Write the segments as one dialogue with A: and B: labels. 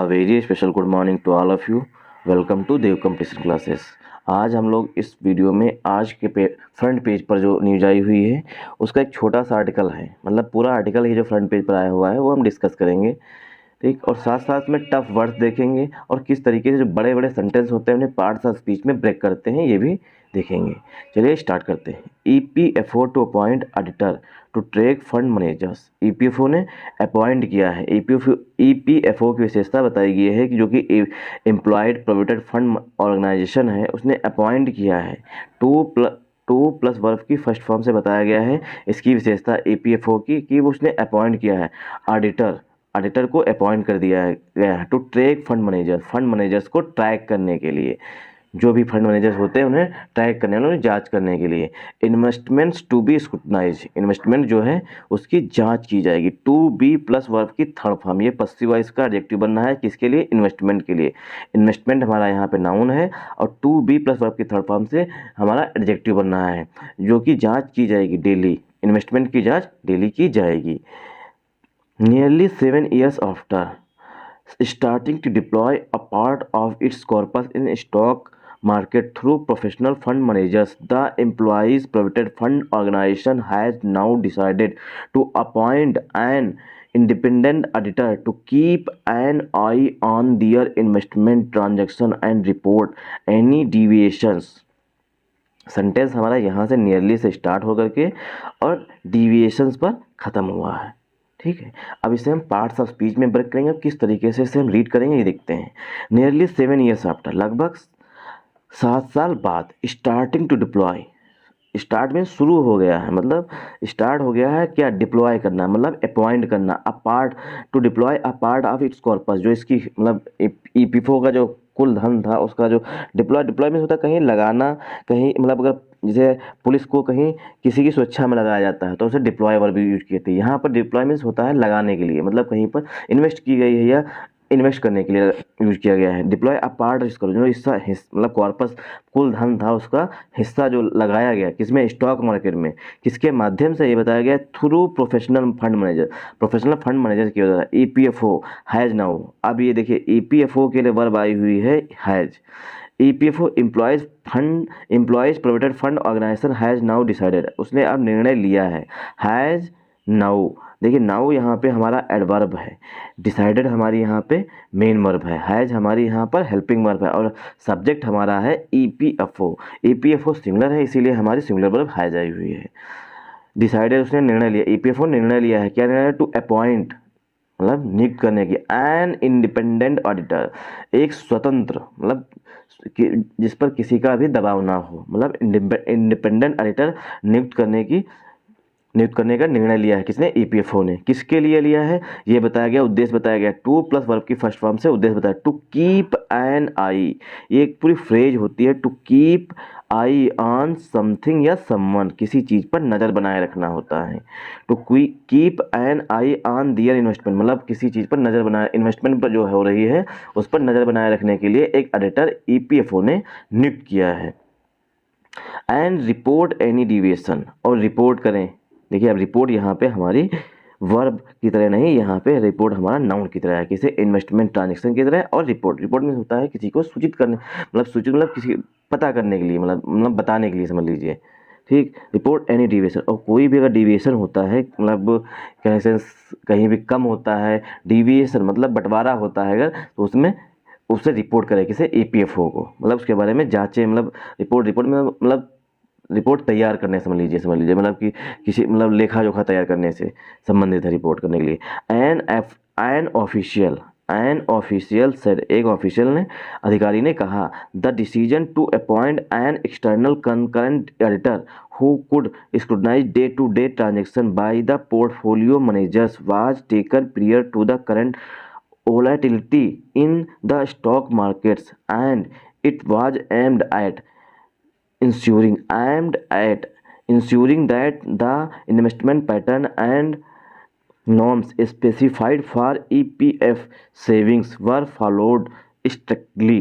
A: A very special good morning to all of you. Welcome to Dev competition classes. आज हम लोग इस video में आज के फ्रंट पेज पर जो न्यूज आई हुई है उसका एक छोटा सा आर्टिकल है, मतलब पूरा आर्टिकल ही जो फ्रंट पेज पर आया हुआ है वो हम डिस्कस करेंगे, ठीक। और साथ साथ में टफ वर्ड्स देखेंगे और किस तरीके से जो बड़े बड़े सेंटेंस होते हैं उन्हें पार्ट्स ऑफ स्पीच में ब्रेक करते हैं ये भी देखेंगे। चलिए स्टार्ट करते हैं। EPFO to appoint auditor to track fund managers. EPFO ने अपॉइंट किया है। ईपीएफओ की विशेषता बताई गई है कि जो कि एम्प्लॉयड प्रोविडेंट फंड ऑर्गेनाइजेशन है उसने अपॉइंट किया है। टू प्लस वर्ब की फर्स्ट फॉर्म से बताया गया है इसकी विशेषता ईपीएफओ की कि वो उसने अपॉइंट किया है ऑडिटर को अपॉइंट कर दिया गया है टू ट्रैक फंड मैनेजर्स को ट्रैक करने के लिए, जो भी फंड मैनेजर्स होते हैं उन्हें ट्रैक करने, उन्हें जांच करने के लिए। Investments to be scrutinize, investment जो है उसकी जांच की जाएगी। टू बी प्लस वर्ब की थर्ड फॉर्म, ये पश्चिम वॉइस का एडजेक्टिव बनना है किसके लिए? इन्वेस्टमेंट के लिए। इन्वेस्टमेंट हमारा यहाँ पे नाउन है और टू बी प्लस वर्ब की थर्ड फॉर्म से हमारा एडजेक्टिव बनना है, जो कि जाँच की जाएगी डेली। इन्वेस्टमेंट की जाँच डेली की जाएगी। Nearly 7 years after starting to deploy a part of its corpus in stock market through professional fund managers, the Employees Provident Fund Organization has now decided to appoint an independent auditor to keep an eye on their investment transaction and report any deviations। Sentence हमारा यहाँ से nearly से start होकर के और deviations पर ख़त्म हुआ है, ठीक है। अब इसे हम पार्ट्स ऑफ स्पीच में ब्रेक करेंगे। किस तरीके से इसे हम रीड करेंगे ये देखते हैं। नियरली 7 years आफ्टर, लगभग 7 साल बाद। स्टार्टिंग टू डिप्लॉय, स्टार्ट में शुरू हो गया है, मतलब स्टार्ट हो गया है क्या? डिप्लॉय करना, मतलब अपॉइंट करना। A part two deploy a part of its corpus, जो इसकी मतलब ईपीएफओ का जो कुल धन था उसका जो डिप्लॉयमेंट होता है कहीं लगाना, कहीं मतलब अगर जैसे पुलिस को कहीं किसी की सुरक्षा में लगाया जाता है तो उसे डिप्लॉय वर्ब भी यूज किए थे। यहाँ पर डिप्लॉयमेंट होता है लगाने के लिए, मतलब कहीं पर इन्वेस्ट की गई है या इन्वेस्ट करने के लिए यूज किया गया है। डिप्लॉय अ पार्ट इसका जो हिस्सा मतलब कॉर्पस कुल धन था उसका हिस्सा जो लगाया गया किसमें? स्टॉक मार्केट में। किसके माध्यम से? ये बताया गया through professional fund manager, professional fund manager की वजह से। ईपीएफओ हैज नाउ, अब ये देखिए ईपीएफओ के लिए वर्ब आई हुई है has. EPFO employees provident fund organisation has now decided, उसने अब निर्णय लिया है। हैज नाउ, देखिए नाउ यहाँ पे हमारा एडवर्ब है, डिसाइडेड हमारी यहाँ पे मेन वर्ब है, हैज हमारी यहाँ पर हेल्पिंग वर्ब है और सब्जेक्ट हमारा है ईपीएफओ। ईपीएफओ सिंगुलर है इसीलिए हमारी सिंगुलर वर्ब हैज आई हुई है। डिसाइडेड उसने निर्णय लिया, ईपीएफओ निर्णय लिया है। क्या निर्णय? टू अपॉइंट, मतलब नियुक्त करने की। एन इंडिपेंडेंट ऑडिटर, एक स्वतंत्र, मतलब जिस पर किसी का भी दबाव ना हो, मतलब इंडिपेंडेंट ऑडिटर नियुक्त करने का निर्णय लिया है। किसने? ईपीएफओ ने। किसके लिए लिया है ये बताया गया, उद्देश्य बताया गया। टू प्लस वर्ब की फर्स्ट फॉर्म से उद्देश्य बताया। टू कीप एन आई, ये एक पूरी फ्रेज होती है। To keep eye on something या समवन, किसी चीज़ पर नज़र बनाए रखना होता है। To keep an eye on their investment, मतलब किसी चीज़ पर नज़र बनाए, इन्वेस्टमेंट पर जो हो रही है उस पर नज़र बनाए रखने के लिए एक ऑडिटर ईपीएफओ ने नियुक्त किया है। एंड रिपोर्ट एनी डिविएशन, और रिपोर्ट करें। देखिए अब रिपोर्ट यहाँ पे हमारी वर्ब की तरह नहीं, यहाँ पे रिपोर्ट हमारा नाउन की तरह है, किसे? इन्वेस्टमेंट ट्रांजेक्शन की तरह। और रिपोर्ट में होता है किसी को सूचित करने, मतलब किसी पता करने के लिए, मतलब बताने के लिए समझ लीजिए, ठीक। रिपोर्ट एनी डिविएशन, और कोई भी अगर डिविएशन होता है, मतलब कहीं भी कम होता है, डिविएशन मतलब बंटवारा होता है अगर, तो उसमें उससे रिपोर्ट करें किसे? ईपीएफओ को, मतलब उसके बारे में जांचें, मतलब रिपोर्ट में मतलब रिपोर्ट तैयार करने समझ लीजिए मतलब कि किसी मतलब लेखा जोखा तैयार करने से संबंधित है रिपोर्ट करने के लिए। एन ऑफिशियल सेड, एक ऑफिशियल ने, अधिकारी ने कहा। The decision to appoint an external concurrent auditor who could scrutinize day-to-day transaction by the portfolio managers was taken prior to the current volatility in the stock markets, and it was ensuring that the investment pattern and norms specified for EPF savings were followed strictly.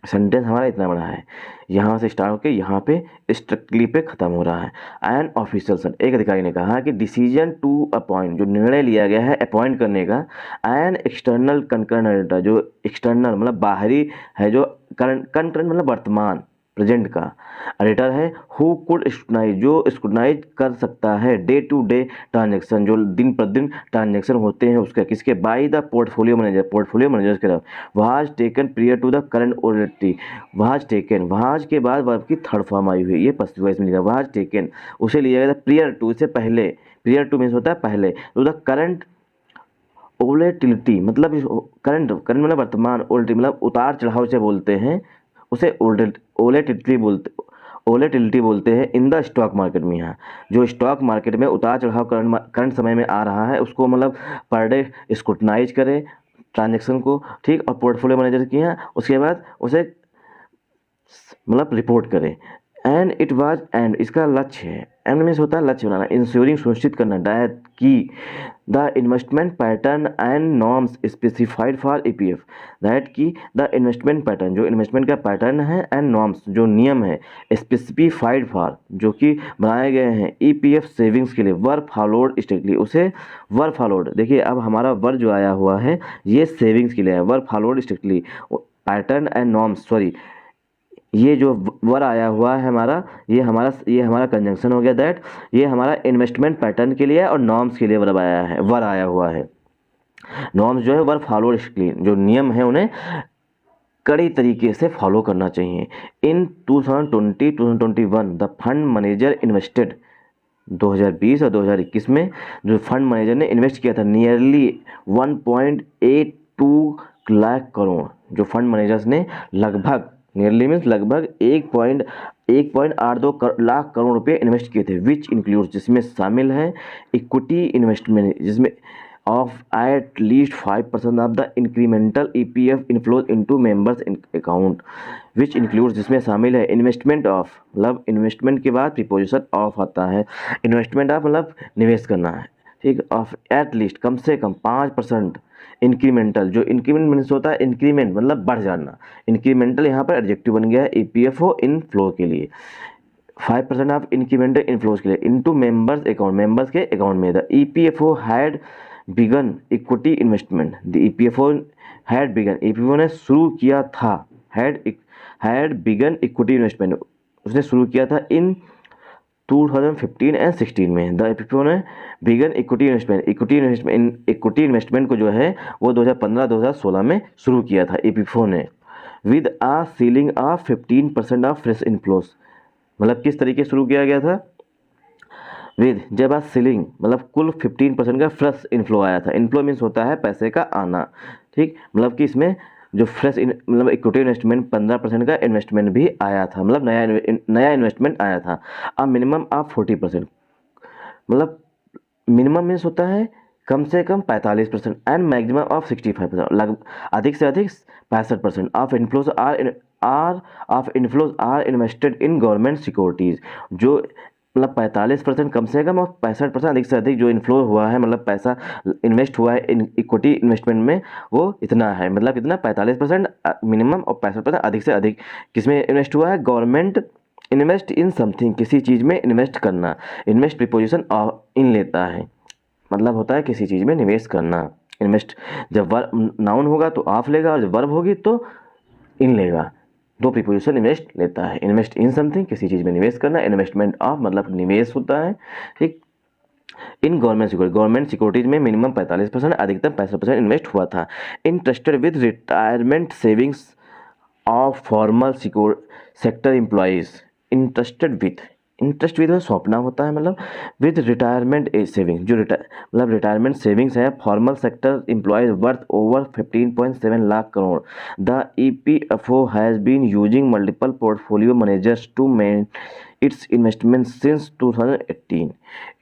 A: Sentence हमारा इतना बड़ा है, यहाँ से start होकर यहाँ पे strictly पे ख़त्म हो रहा है। एन ऑफिशियल, एक अधिकारी ने कहा कि डिसीजन टू अपॉइंट, जो निर्णय लिया गया है अपॉइंट करने का, एन एक्सटर्नल कंकरेंट ऑडिटर, जो एक्सटर्नल मतलब बाहरी है, जो कंकरेंट मतलब वर्तमान प्रेजेंट का ऑडिटर है, हु कुड स्क्रूटनाइज, जो स्क्रूटनाइज कर सकता है डे टू डे ट्रांजेक्शन, जो दिन प्रतिदिन ट्रांजेक्शन होते हैं उसका, किसके, by the portfolio manager, portfolio manager के तरफ, was taken prior to the current audit, was taken, was के बाद वर्ब की थर्ड फॉर्म आई हुई, ये पसिव वॉइस में लिखा, वाज टेकन उसे लिया गया था प्रियर टू, इससे पहले, प्रियर टू मीन्स होता है पहले, टू द करंट ओलेटिलिटी मतलब करंट, करंट मतलब वर्तमान, ओलेटिलिटी मतलब उतार चढ़ाव से बोलते हैं उसे ओलेटिलिटी बोलते हैं इन द स्टॉक मार्केट में। यहाँ जो स्टॉक मार्केट में उतार चढ़ाव करंट समय में आ रहा है उसको मतलब पर डे स्क्रूटनाइज करे ट्रांजेक्शन को, ठीक, और पोर्टफोलियो मैनेजर की यहाँ उसके बाद उसे मतलब रिपोर्ट करे। एंड इट वाज, एंड इसका लक्ष्य है, एंड मीन्स होता है लक्ष्य बनाना, इंश्योरिंग सुनिश्चित करना, दैट की the investment pattern and norms specified for EPF, that की द इन्वेस्टमेंट पैटर्न, जो इन्वेस्टमेंट का पैटर्न है, एंड नॉर्म्स जो नियम है, स्पेसिफाइड फॉर जो कि बनाए गए हैं ईपीएफ सेविंग्स के लिए, वर फॉलोड स्ट्रिक्टली, उसे वर फॉलोड, देखिए अब हमारा वर जो आया हुआ है ये सेविंग्स के लिए है, वर followed strictly, pattern and norms, sorry ये जो वर आया हुआ है हमारा, ये हमारा कंजंक्शन हो गया, दैट ये हमारा इन्वेस्टमेंट पैटर्न के लिए है और नॉर्म्स के लिए वर आया हुआ है। नॉर्म्स जो है वर फॉलोड स्ट्रिक्टली, जो नियम है उन्हें कड़ी तरीके से फॉलो करना चाहिए। इन 2020-2021 द फंड मैनेजर इन्वेस्टेड, 2020 और 2021 में जो फंड मैनेजर ने इन्वेस्ट किया था नियरली 1.82 लाख करोड़, जो फंड मैनेजर्स ने लगभग, नियरली मीन्स लगभग 1.82 लाख करोड़ रुपए इन्वेस्ट किए थे, विच इंक्लूड्स जिसमें शामिल है इक्विटी इन्वेस्टमेंट, जिसमें of at least 5% of the incremental EPF inflows into members account, which includes जिसमें शामिल है इन्वेस्टमेंट ऑफ, मतलब इन्वेस्टमेंट के बाद प्रीपोजिशन ऑफ आता है, इन्वेस्टमेंट ऑफ मतलब निवेश करना है, ठीक, ऑफ एट लीस्ट कम से कम 5% इंक्रीमेंटल, जो इंक्रीमेंट मीन्स होता है इंक्रीमेंट मतलब बढ़ जाना, इंक्रीमेंटल यहाँ पर एडजेक्टिव बन गया है ईपीएफओ इनफ्लो के लिए, 5% ऑफ इंक्रीमेंटल इनफ्लोज के लिए इनटू मेंबर्स अकाउंट, मेंबर्स के अकाउंट में। The EPFO had begun equity investment, the EPFO had begun, EPFO ने शुरू किया था, हैड बिगन इक्विटी इन्वेस्टमेंट, उसने शुरू किया था इन 2015 एंड 16 में। द ईपीएफओ ने बिगन इक्विटी इन्वेस्टमेंट को जो है वो 2015-2016 में शुरू किया था ईपीएफओ ने, with a ceiling of 15% of fresh inflows, मतलब किस तरीके शुरू किया गया था, विद जब आ सीलिंग मतलब कुल 15% का फ्रेश इनफ्लो आया था, इनफ्लो मीन्स होता है पैसे का आना, ठीक, मतलब कि इसमें जो फ्रेश मतलब इक्विटी इन्वेस्टमेंट 15% का इन्वेस्टमेंट भी आया था, मतलब नया इन्वेस्टमेंट आया था। अब मिनिमम ऑफ 40%, मतलब मिनिमम मीन्स होता है कम से कम 45% एंड मैक्सिमम ऑफ 65%, लगभग अधिक से अधिक 65% of inflows are invested in government securities, जो मतलब 45% कम से कम और 65% अधिक से अधिक जो इनफ्लो हुआ है, मतलब पैसा इन्वेस्ट हुआ है इन इक्विटी इन्वेस्टमेंट में, वो इतना है, मतलब कितना 45% मिनिमम और 65% अधिक से अधिक किसमें इन्वेस्ट हुआ है, गवर्नमेंट इन्वेस्ट इन समथिंग, किसी चीज़ में इन्वेस्ट करना, इन्वेस्ट प्रीपोजिशन इन लेता है, मतलब होता है किसी चीज़ में निवेश करना। इन्वेस्ट जब वर्ब नाउन होगा तो ऑफ लेगा और जब वर्ब होगी तो इन लेगा, दो प्रीपोजिशन इन्वेस्ट लेता है, इन्वेस्ट इन समथिंग किसी चीज़ में निवेश करना, इन्वेस्टमेंट ऑफ मतलब निवेश होता है, ठीक। इन गवर्नमेंट सिक्योरिटीज में मिनिमम 45% अधिकतम 65% इन्वेस्ट हुआ था। Interested with retirement savings of formal sector employees, interested with सौंपना होता है, मतलब विद रिटायरमेंट एज सेविंग, जो मतलब रिटायरमेंट सेविंग्स है formal sector employees worth over 15.7 lakh crore. The EPFO has been using multiple portfolio managers to manage its investment since 2018।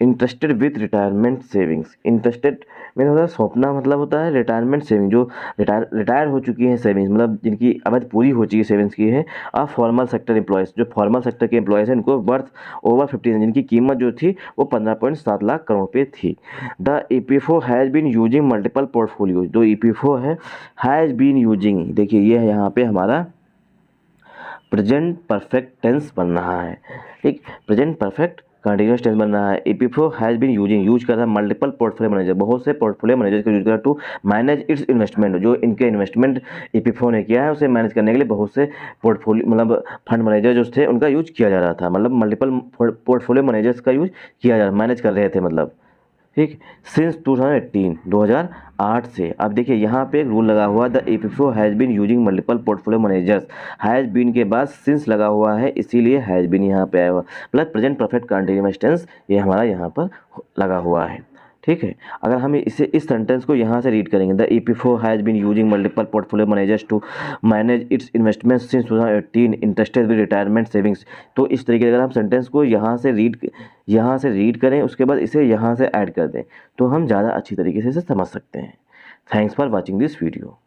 A: Interested with retirement savings, interested में होता है सौंपना, मतलब होता है रिटायरमेंट सेविंग, जो रिटायर हो चुकी है सेविंग्स, मतलब जिनकी अवधि पूरी हो चुकी है सेविंग्स की है, और फॉर्मल सेक्टर एम्प्लॉयज़, जो फॉर्मल सेक्टर के एम्प्लॉयज़ हैं इनको वर्थ ओवर 15, जिनकी कीमत जो थी वो 15.7 लाख करोड़ रुपये थी। The EPFO has been using multiple portfolio, जो ईपीएफओ है हैज़ बीन यूजिंग, देखिए ये है यहाँ पे हमारा प्रेजेंट परफेक्ट टेंस बन रहा है, ठीक, प्रेजेंट परफेक्ट कंटिन्यूस टेंस बन रहा है। ईपीएफओ हैज़ बीन यूज कर रहा है मल्टीपल पोर्टफोलियो मैनेजर, बहुत से पोर्टफोलियो मैनेजर का यूज कर रहा है टू मैनेज इट्स इन्वेस्टमेंट, जो इनके इन्वेस्टमेंट ईपीएफओ ने किया है उसे मैनेज करने के लिए बहुत से पोर्टफोलियो मतलब फंड मैनेजर जो थे उनका यूज किया जा रहा था, मतलब मल्टीपल पोर्टफोलियो मैनेजर्स का यूज किया जा रहा, मैनेज कर रहे थे मतलब, ठीक, सिंस 2008 से। अब देखिए यहाँ पे एक रूल लगा हुआ, the EPFO has been using multiple portfolio managers, has been के बाद सिंस लगा हुआ है इसीलिए हैज़ बीन यहाँ पे आया हुआ, मतलब प्रेजेंट परफेक्ट कंटिन्यूअस टेंस ये हमारा यहाँ पर लगा हुआ है, ठीक है। अगर हम इसे इस सेंटेंस को यहाँ से रीड करेंगे, the EPFO has been using multiple portfolio managers to manage its investment since 2018 interested with retirement savings, तो इस तरीके से अगर हम सेंटेंस को यहाँ से रीड करें उसके बाद इसे यहाँ से ऐड कर दें तो हम ज़्यादा अच्छी तरीके से इसे समझ सकते हैं। Thanks for watching this video.